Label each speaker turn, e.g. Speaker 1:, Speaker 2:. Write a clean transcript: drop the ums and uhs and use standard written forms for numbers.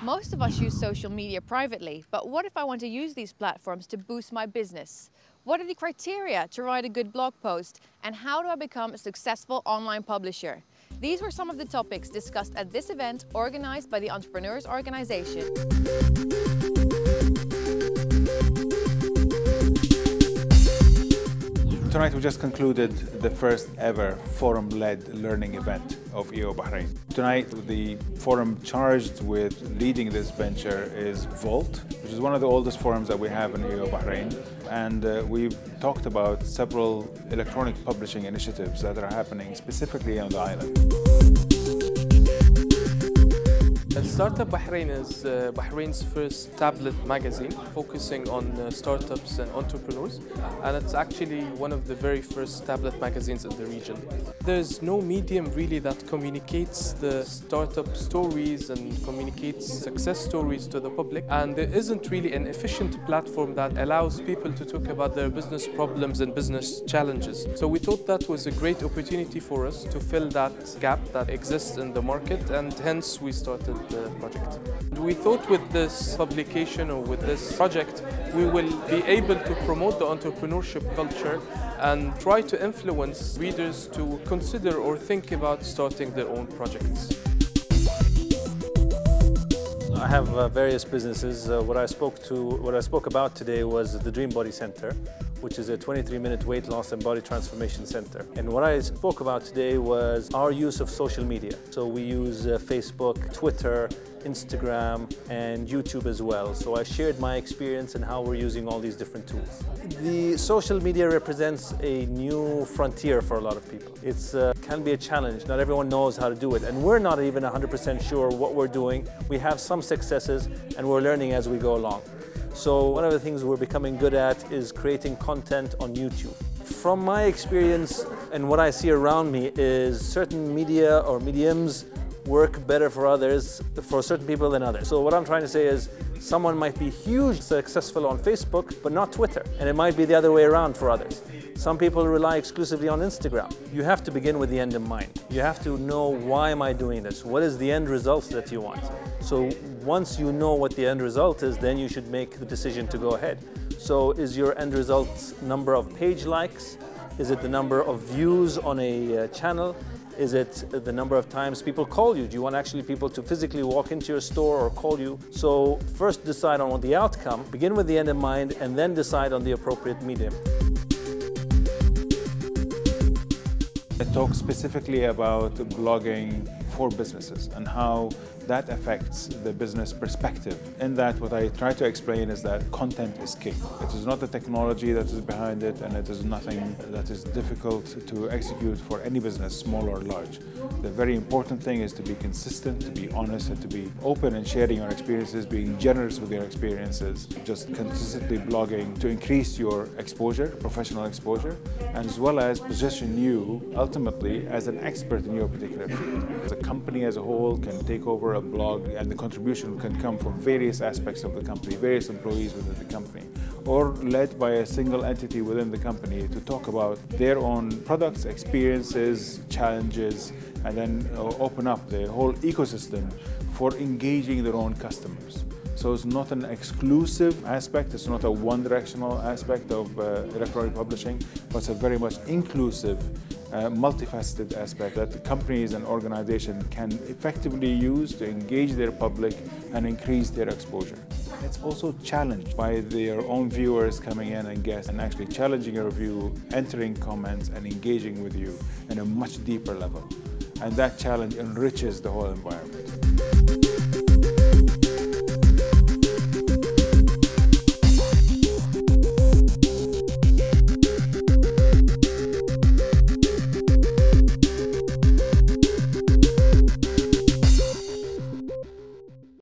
Speaker 1: Most of us use social media privately, but what if I want to use these platforms to boost my business? What are the criteria to write a good blog post? And how do I become a successful online publisher? These were some of the topics discussed at this event organized by the Entrepreneurs Organization.
Speaker 2: Tonight we just concluded the first ever forum-led learning event of EO Bahrain. Tonight the forum charged with leading this venture is Volt, which is one of the oldest forums that we have in EO Bahrain. And we've talked about several electronic publishing initiatives that are happening specifically on the island.
Speaker 3: Startup Bahrain is Bahrain's first tablet magazine focusing on startups and entrepreneurs, and it's actually one of the very first tablet magazines in the region. There's no medium really that communicates the startup stories and communicates success stories to the public, and there isn't really an efficient platform that allows people to talk about their business problems and business challenges. So we thought that was a great opportunity for us to fill that gap that exists in the market, and hence we started the project. We thought with this publication or with this project we will be able to promote the entrepreneurship culture and try to influence readers to consider or think about starting their own projects.
Speaker 4: I have various businesses. What I spoke about today was the Dream Body Center, which is a 23-minute weight loss and body transformation center. And what I spoke about today was our use of social media. So we use Facebook, Twitter, Instagram, and YouTube as well. So I shared my experience and how we're using all these different tools. The social media represents a new frontier for a lot of people. It can be a challenge. Not everyone knows how to do it. And we're not even 100% sure what we're doing. We have some successes and we're learning as we go along. So one of the things we're becoming good at is creating content on YouTube. From my experience and what I see around me is certain media or mediums work better for others, for certain people than others. So what I'm trying to say is someone might be hugely successful on Facebook, but not Twitter. And it might be the other way around for others. Some people rely exclusively on Instagram. You have to begin with the end in mind. You have to know, why am I doing this? What is the end result that you want? So once you know what the end result is, then you should make the decision to go ahead. So is your end result number of page likes? Is it the number of views on a channel? Is it the number of times people call you? Do you want actually people to physically walk into your store or call you? So first decide on the outcome, begin with the end in mind, and then decide on the appropriate medium.
Speaker 2: I talk specifically about blogging for businesses and how that affects the business perspective. In that, what I try to explain is that content is king. It is not the technology that is behind it, and it is nothing that is difficult to execute for any business, small or large. The very important thing is to be consistent, to be honest, and to be open in sharing your experiences, being generous with your experiences, just consistently blogging to increase your exposure, professional exposure, and as well as position you ultimately as an expert in your particular field. The company as a whole can take over a blog, and the contribution can come from various aspects of the company, various employees within the company, or led by a single entity within the company to talk about their own products, experiences, challenges, and then open up the whole ecosystem for engaging their own customers. So it's not an exclusive aspect, it's not a one-directional aspect of electronic publishing, but it's a very much inclusive, multifaceted aspect that companies and organizations can effectively use to engage their public and increase their exposure. It's also challenged by their own viewers coming in and guests and actually challenging your view, entering comments and engaging with you in a much deeper level. And that challenge enriches the whole environment.